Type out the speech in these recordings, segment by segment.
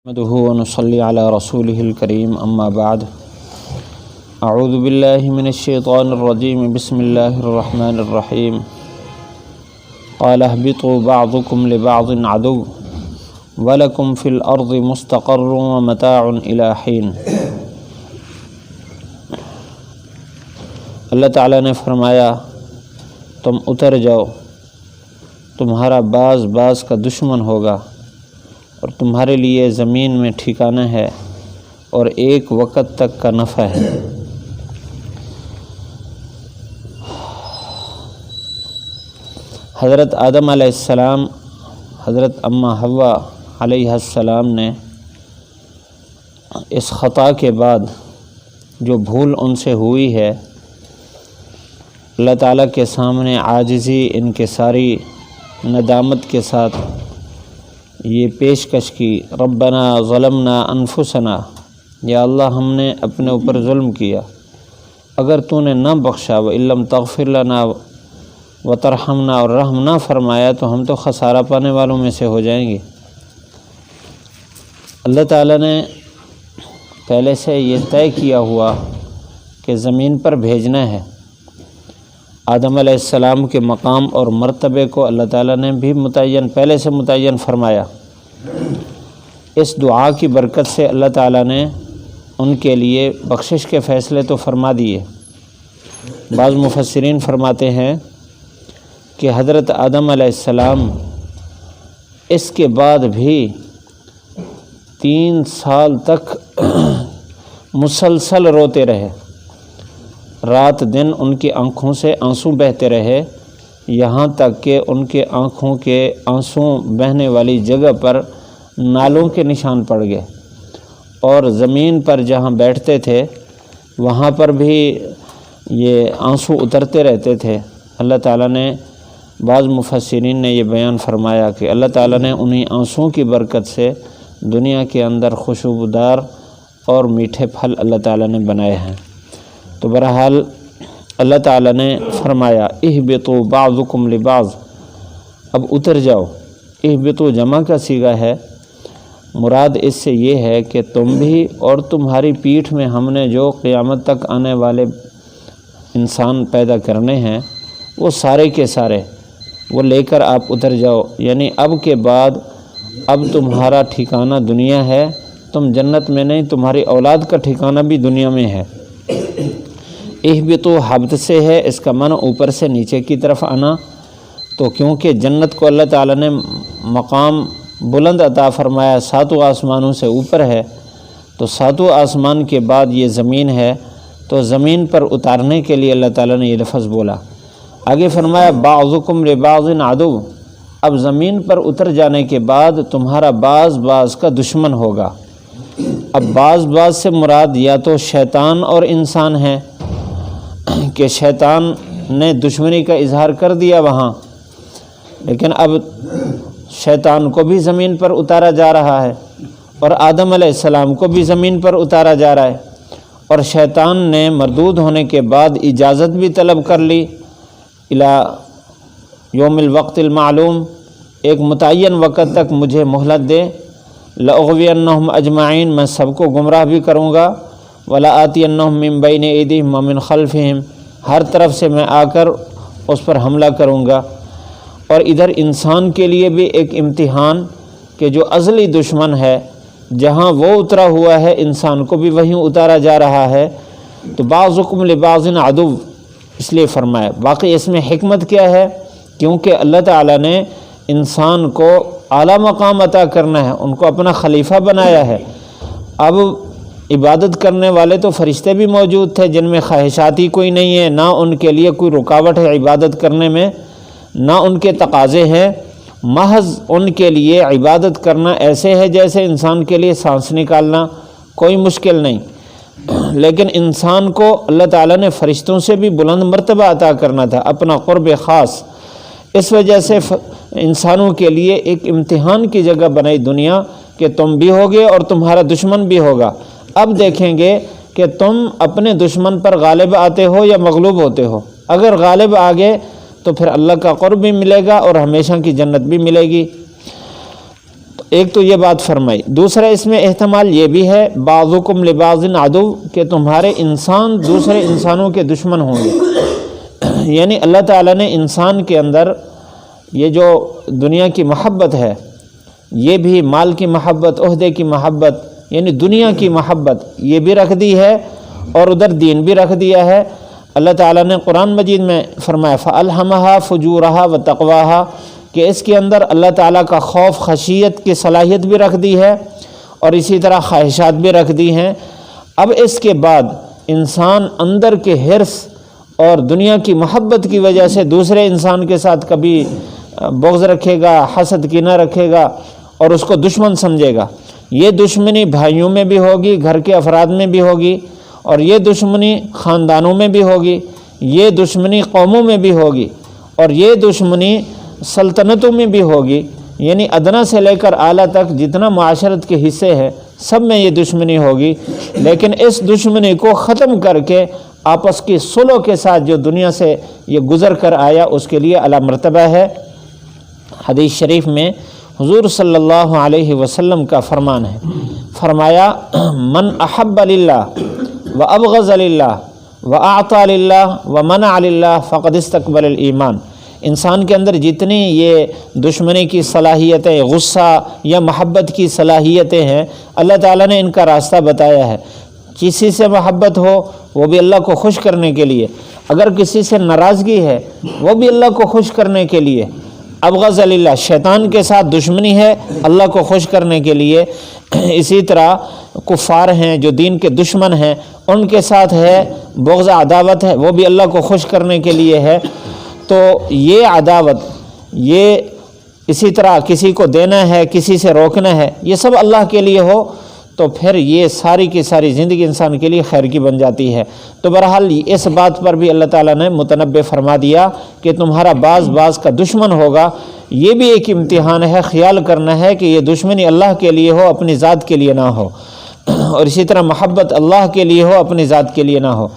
نحمده ونصلي على رسوله الكريم أما بعد أعوذ بالله من الشيطان الرجيم بسم الله الرحمن الرحيم قال اهبطوا بعضكم لبعض عدو ولكم في الأرض مستقر ومتاع إلى حين۔ اللہ تعالیٰ نے فرمایا تم اتر جاؤ، تمہارا بعض کا دشمن ہوگا اور تمہارے لیے زمین میں ٹھکانہ ہے اور ایک وقت تک کا نفع ہے۔ حضرت آدم علیہ السلام، حضرت اماں حوا علیہ السلام نے اس خطا کے بعد جو بھول ان سے ہوئی ہے، اللہ تعالیٰ کے سامنے عاجزی انکساری ندامت کے ساتھ یہ پیشکش کی، ربنا ظلمنا انفسنا، یا اللہ ہم نے اپنے اوپر ظلم کیا، اگر تو نے نہ بخشا وَإِن لَّمْ تَغْفِرْ لَنَا وَتَرْحَمْنَا، اور رحم نہ فرمایا تو ہم تو خسارہ پانے والوں میں سے ہو جائیں گے۔ اللہ تعالیٰ نے پہلے سے یہ طے کیا ہوا کہ زمین پر بھیجنا ہے۔ آدم علیہ السلام کے مقام اور مرتبے کو اللہ تعالیٰ نے بھی پہلے سے متعین فرمایا۔ اس دعا کی برکت سے اللہ تعالیٰ نے ان کے لیے بخشش کے فیصلے تو فرما دیے۔ بعض مفسرین فرماتے ہیں کہ حضرت آدم علیہ السلام اس کے بعد بھی 3 سال تک مسلسل روتے رہے، رات دن ان کی آنکھوں سے آنسو بہتے رہے، یہاں تک کہ ان کے آنکھوں کے آنسو بہنے والی جگہ پر نالوں کے نشان پڑ گئے، اور زمین پر جہاں بیٹھتے تھے وہاں پر بھی یہ آنسو اترتے رہتے تھے۔ اللہ تعالیٰ نے، بعض مفسرین نے یہ بیان فرمایا کہ اللہ تعالیٰ نے انہی آنسوؤں کی برکت سے دنیا کے اندر خوشبودار اور میٹھے پھل اللہ تعالیٰ نے بنائے ہیں۔ تو بہرحال اللہ تعالیٰ نے فرمایا اہبطوا بعضکم لبعض، اب اتر جاؤ۔ اہبطوا جمع کا صیغہ ہے، مراد اس سے یہ ہے کہ تم بھی اور تمہاری پیٹھ میں ہم نے جو قیامت تک آنے والے انسان پیدا کرنے ہیں وہ سارے کے سارے وہ لے کر آپ اتر جاؤ، یعنی اب کے بعد اب تمہارا ٹھکانہ دنیا ہے، تم جنت میں نہیں، تمہاری اولاد کا ٹھکانہ بھی دنیا میں ہے۔ اہبطوا حبط سے ہے، اس کا معنی اوپر سے نیچے کی طرف آنا، تو کیونکہ جنت کو اللہ تعالیٰ نے مقام بلند عطا فرمایا، 7 آسمانوں سے اوپر ہے، تو 7 آسمان کے بعد یہ زمین ہے، تو زمین پر اتارنے کے لیے اللہ تعالیٰ نے یہ لفظ بولا۔ آگے فرمایا بعضکم لبعض عدو، اب زمین پر اتر جانے کے بعد تمہارا بعض کا دشمن ہوگا۔ اب بعض سے مراد یا تو شیطان اور انسان ہے کہ شیطان نے دشمنی کا اظہار کر دیا وہاں، لیکن اب شیطان کو بھی زمین پر اتارا جا رہا ہے، اور آدم علیہ السلام کو بھی زمین پر اتارا جا رہا ہے، اور شیطان نے مردود ہونے کے بعد اجازت بھی طلب کر لی الی یوم الوقت المعلوم، ایک متعین وقت تک مجھے مہلت دے، لأغوینہم اجمعین، میں سب کو گمراہ بھی کروں گا، ولآتینہم من بین ایدیہم ومن خلفہم، ہر طرف سے میں آ کر اس پر حملہ کروں گا۔ اور ادھر انسان کے لیے بھی ایک امتحان کہ جو ازلی دشمن ہے جہاں وہ اترا ہوا ہے انسان کو بھی وہیں اتارا جا رہا ہے، تو بعضکم لبعض عدو اس لیے فرمایا۔ باقی اس میں حکمت کیا ہے؟ کیونکہ اللہ تعالیٰ نے انسان کو اعلیٰ مقام عطا کرنا ہے، ان کو اپنا خلیفہ بنایا ہے۔ اب عبادت کرنے والے تو فرشتے بھی موجود تھے جن میں خواہشات ہی کوئی نہیں ہے، نہ ان کے لیے کوئی رکاوٹ ہے عبادت کرنے میں، نہ ان کے تقاضے ہیں، محض ان کے لیے عبادت کرنا ایسے ہے جیسے انسان کے لیے سانس نکالنا، کوئی مشکل نہیں۔ لیکن انسان کو اللہ تعالیٰ نے فرشتوں سے بھی بلند مرتبہ عطا کرنا تھا، اپنا قرب خاص، اس وجہ سے انسانوں کے لیے ایک امتحان کی جگہ بنائی دنیا کہ تم بھی ہوگے اور تمہارا دشمن بھی ہوگا۔ اب دیکھیں گے کہ تم اپنے دشمن پر غالب آتے ہو یا مغلوب ہوتے ہو۔ اگر غالب آ گئے تو پھر اللہ کا قرب بھی ملے گا اور ہمیشہ کی جنت بھی ملے گی۔ ایک تو یہ بات فرمائی، دوسرا اس میں احتمال یہ بھی ہے بعضکم لبعض عدو، کہ تمہارے انسان دوسرے انسانوں کے دشمن ہوں گے۔ یعنی اللہ تعالیٰ نے انسان کے اندر یہ جو دنیا کی محبت ہے، یہ بھی مال کی محبت، عہدے کی محبت، یعنی دنیا کی محبت یہ بھی رکھ دی ہے، اور ادھر دین بھی رکھ دیا ہے۔ اللہ تعالیٰ نے قرآن مجید میں فرمایا فَأَلْهَمَهَا فُجُورَهَا وَتَقْوَاهَا، کہ اس کے اندر اللہ تعالیٰ کا خوف خشیت کی صلاحیت بھی رکھ دی ہے، اور اسی طرح خواہشات بھی رکھ دی ہیں۔ اب اس کے بعد انسان اندر کے حرص اور دنیا کی محبت کی وجہ سے دوسرے انسان کے ساتھ کبھی بغض رکھے گا، حسد کینہ رکھے گا، اور اس کو دشمن سمجھے گا۔ یہ دشمنی بھائیوں میں بھی ہوگی، گھر کے افراد میں بھی ہوگی، اور یہ دشمنی خاندانوں میں بھی ہوگی، یہ دشمنی قوموں میں بھی ہوگی، اور یہ دشمنی سلطنتوں میں بھی ہوگی۔ یعنی ادنا سے لے کر اعلیٰ تک جتنا معاشرت کے حصے ہیں سب میں یہ دشمنی ہوگی۔ لیکن اس دشمنی کو ختم کر کے آپس کی صلح کے ساتھ جو دنیا سے یہ گزر کر آیا، اس کے لیے اعلیٰ مرتبہ ہے۔ حدیث شریف میں حضور صلی اللہ علیہ وسلم کا فرمان ہے، فرمایا من احب للہ وابغض للہ واعطى للہ ومنع للہ فقد استقبل الایمان۔ انسان کے اندر جتنی یہ دشمنی کی صلاحیتیں، غصہ یا محبت کی صلاحیتیں ہیں، اللہ تعالیٰ نے ان کا راستہ بتایا ہے۔ کسی سے محبت ہو وہ بھی اللہ کو خوش کرنے کے لیے، اگر کسی سے ناراضگی ہے وہ بھی اللہ کو خوش کرنے کے لیے۔ ابغض للہ، شیطان کے ساتھ دشمنی ہے اللہ کو خوش کرنے کے لیے۔ اسی طرح کفار ہیں جو دین کے دشمن ہیں، ان کے ساتھ ہے بغض عداوت ہے، وہ بھی اللہ کو خوش کرنے کے لیے ہے۔ تو یہ عداوت، یہ اسی طرح کسی کو دینا ہے، کسی سے روکنا ہے، یہ سب اللہ کے لیے ہو تو پھر یہ ساری کی ساری زندگی انسان کے لیے خیر کی بن جاتی ہے۔ تو بہرحال اس بات پر بھی اللہ تعالیٰ نے متنبہ فرما دیا کہ تمہارا بعض کا دشمن ہوگا۔ یہ بھی ایک امتحان ہے، خیال کرنا ہے کہ یہ دشمنی اللہ کے لیے ہو، اپنی ذات کے لیے نہ ہو، اور اسی طرح محبت اللہ کے لیے ہو، اپنی ذات کے لیے نہ ہو۔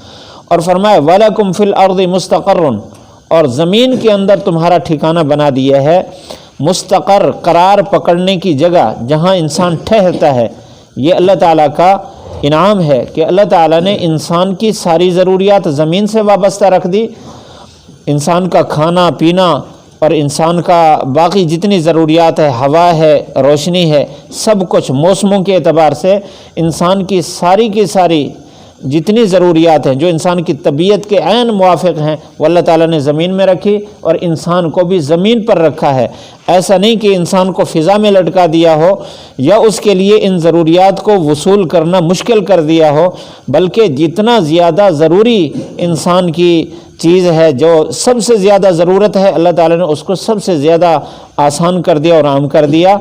اور فرمایا وَلَكُمْ فِي الْأَرْضِ مُسْتَقَرٌ، اور زمین کے اندر تمہارا ٹھکانہ بنا دیا ہے۔ مستقر، قرار پکڑنے کی جگہ جہاں انسان ٹھہرتا ہے، یہ اللہ تعالیٰ کا انعام ہے کہ اللہ تعالیٰ نے انسان کی ساری ضروریات زمین سے وابستہ رکھ دی۔ انسان کا کھانا پینا اور انسان کا باقی جتنی ضروریات ہے، ہوا ہے، روشنی ہے، سب کچھ موسموں کے اعتبار سے انسان کی ساری جتنی ضروریات ہیں جو انسان کی طبیعت کے عین موافق ہیں، وہ اللہ تعالیٰ نے زمین میں رکھی، اور انسان کو بھی زمین پر رکھا ہے۔ ایسا نہیں کہ انسان کو فضا میں لٹکا دیا ہو یا اس کے لیے ان ضروریات کو وصول کرنا مشکل کر دیا ہو، بلکہ جتنا زیادہ ضروری انسان کی چیز ہے، جو سب سے زیادہ ضرورت ہے، اللہ تعالیٰ نے اس کو سب سے زیادہ آسان کر دیا اور عام کر دیا۔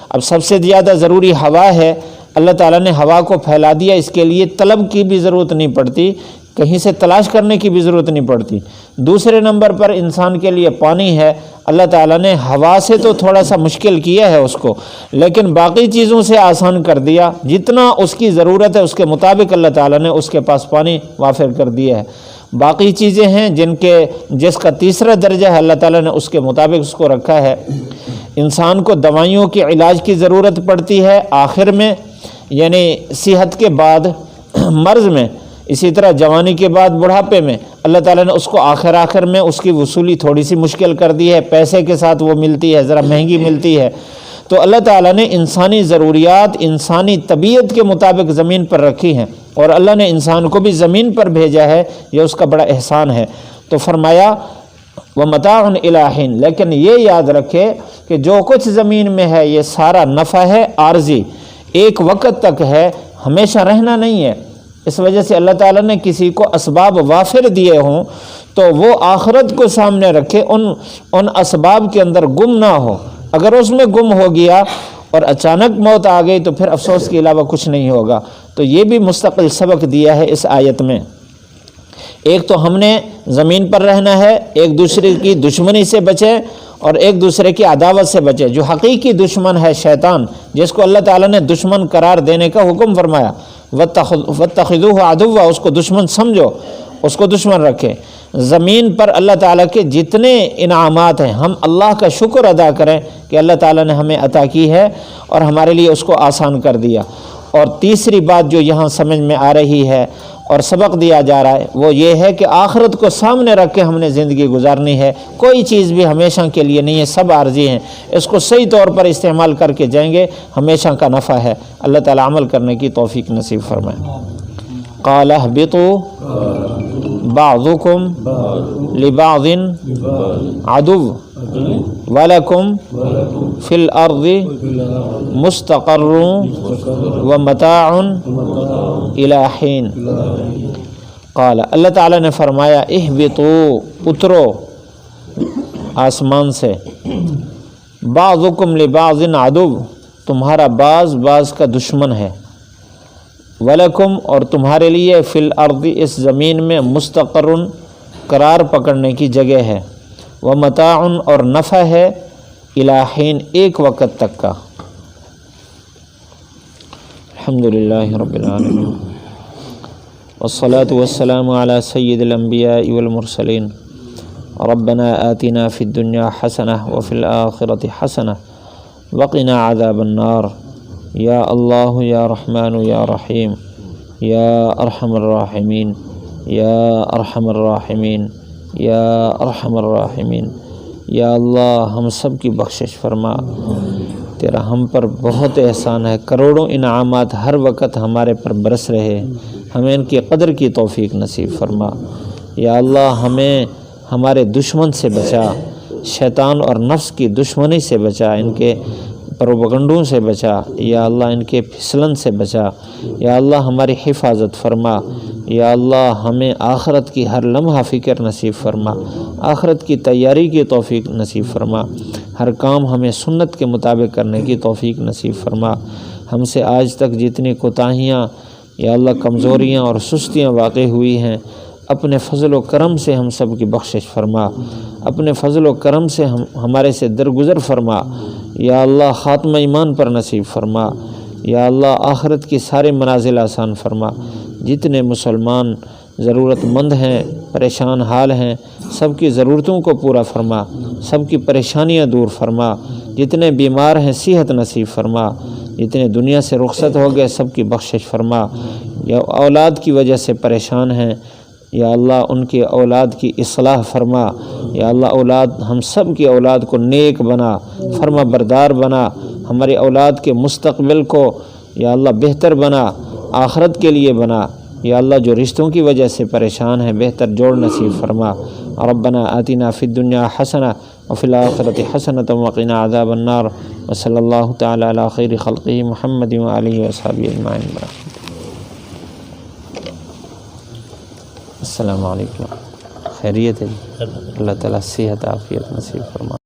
اب سب سے زیادہ ضروری ہوا ہے، اللہ تعالیٰ نے ہوا کو پھیلا دیا، اس کے لیے طلب کی بھی ضرورت نہیں پڑتی، کہیں سے تلاش کرنے کی بھی ضرورت نہیں پڑتی۔ دوسرے نمبر پر انسان کے لیے پانی ہے، اللہ تعالیٰ نے ہوا سے تو تھوڑا سا مشکل کیا ہے اس کو، لیکن باقی چیزوں سے آسان کر دیا۔ جتنا اس کی ضرورت ہے اس کے مطابق اللہ تعالیٰ نے اس کے پاس پانی وافر کر دیا ہے۔ باقی چیزیں ہیں جس کا تیسرا درجہ ہے، اللہ تعالیٰ نے اس کے مطابق اس کو رکھا ہے۔ انسان کو دوائیوں کے علاج کی ضرورت پڑتی ہے آخر میں، یعنی صحت کے بعد مرض میں، اسی طرح جوانی کے بعد بڑھاپے میں، اللہ تعالیٰ نے اس کو آخر میں اس کی وصولی تھوڑی سی مشکل کر دی ہے، پیسے کے ساتھ وہ ملتی ہے، ذرا مہنگی ملتی ہے۔ تو اللہ تعالیٰ نے انسانی ضروریات انسانی طبیعت کے مطابق زمین پر رکھی ہیں، اور اللہ نے انسان کو بھی زمین پر بھیجا ہے، یہ اس کا بڑا احسان ہے۔ تو فرمایا وَمَتَاعٌ إِلَىٰ حِينٍ، لیکن یہ یاد رکھے کہ جو کچھ زمین میں ہے یہ سارا نفع ہے عارضی، ایک وقت تک ہے، ہمیشہ رہنا نہیں ہے۔ اس وجہ سے اللہ تعالیٰ نے کسی کو اسباب وافر دیے ہوں تو وہ آخرت کو سامنے رکھے، ان اسباب کے اندر گم نہ ہو۔ اگر اس میں گم ہو گیا اور اچانک موت آ گئی تو پھر افسوس کے علاوہ کچھ نہیں ہوگا۔ تو یہ بھی مستقل سبق دیا ہے اس آیت میں۔ ایک تو ہم نے زمین پر رہنا ہے، ایک دوسرے کی دشمنی سے بچیں اور ایک دوسرے کی عداوت سے بچیں۔ جو حقیقی دشمن ہے شیطان، جس کو اللہ تعالیٰ نے دشمن قرار دینے کا حکم فرمایا، وَاتَّخِذُوهُ عَدُوًّا، اس کو دشمن سمجھو، اس کو دشمن رکھے۔ زمین پر اللہ تعالیٰ کے جتنے انعامات ہیں ہم اللہ کا شکر ادا کریں کہ اللہ تعالیٰ نے ہمیں عطا کی ہے اور ہمارے لیے اس کو آسان کر دیا۔ اور تیسری بات جو یہاں سمجھ میں آ رہی ہے اور سبق دیا جا رہا ہے وہ یہ ہے کہ آخرت کو سامنے رکھ کے ہم نے زندگی گزارنی ہے۔ کوئی چیز بھی ہمیشہ کے لیے نہیں ہے، سب عارضی ہیں، اس کو صحیح طور پر استعمال کر کے جائیں گے ہمیشہ کا نفع ہے۔ اللہ تعالیٰ عمل کرنے کی توفیق نصیب فرمائے۔ قال اهبطوا بعضكم لبعض عدو ولكم في الأرض مستقر ومتاع إلى حين۔ قال اللہ تعالیٰ نے فرمایا اهبطوا اترو آسمان سے، بعضكم لبعض عدو تمہارا بعض کا دشمن ہے، وَلَكُمْ اور تمہارے لیے فی الارض اس زمین میں مستقر قرار پکڑنے کی جگہ ہے، وَمَتَاعٌ اور نفع ہے، اِلیٰ حین ایک وقت تک کا۔ الحمدللہ رب العالمین والصلاة والسلام علی سید الانبیاء والمرسلین۔ ربنا آتنا فی الدنیا حسنہ وفی الآخرۃ حسنہ وقنا عذاب النار۔ یا اللہ یا رحمن یا رحیم یا ارحم الراحمین یا ارحم الراحمین یا ارحم الراحمین۔ یا اللہ ہم سب کی بخشش فرما، تیرا ہم پر بہت احسان ہے، کروڑوں انعامات ہر وقت ہمارے پر برس رہے، ہمیں ان کی قدر کی توفیق نصیب فرما۔ یا اللہ ہمیں ہمارے دشمن سے بچا، شیطان اور نفس کی دشمنی سے بچا، ان کے پروپگنڈوں سے بچا، یا اللہ ان کے پھسلن سے بچا۔ یا اللہ ہماری حفاظت فرما۔ یا اللہ ہمیں آخرت کی ہر لمحہ فکر نصیب فرما، آخرت کی تیاری کی توفیق نصیب فرما، ہر کام ہمیں سنت کے مطابق کرنے کی توفیق نصیب فرما۔ ہم سے آج تک جتنی کوتاہیاں یا اللہ کمزوریاں اور سستیاں واقع ہوئی ہیں، اپنے فضل و کرم سے ہم سب کی بخشش فرما، اپنے فضل و کرم سے ہمارے سے درگزر فرما۔ یا اللہ خاتمہ ایمان پر نصیب فرما۔ یا اللہ آخرت کی سارے منازل آسان فرما۔ جتنے مسلمان ضرورت مند ہیں، پریشان حال ہیں، سب کی ضرورتوں کو پورا فرما، سب کی پریشانیاں دور فرما۔ جتنے بیمار ہیں صحت نصیب فرما، جتنے دنیا سے رخصت ہو گئے سب کی بخشش فرما۔ یا اولاد کی وجہ سے پریشان ہیں، یا اللہ ان کی اولاد کی اصلاح فرما۔ یا اللہ اولاد ہم سب کی اولاد کو نیک بنا، فرما بردار بنا، ہماری اولاد کے مستقبل کو یا اللہ بہتر بنا، آخرت کے لیے بنا۔ یا اللہ جو رشتوں کی وجہ سے پریشان ہیں بہتر جوڑ نصیب فرما۔ ربنا آتنا فی الدنیا حسنہ وفی الآخرۃ حسنۃ وقنا عذاب النار۔ وصلی اللہ تعالی علی خیر خلقہ محمد وآلہ وصحبہ اجمعین۔ السلام علیکم، خیریت ہے؟ اللہ تعالیٰ صحت عافیت نصیب فرما۔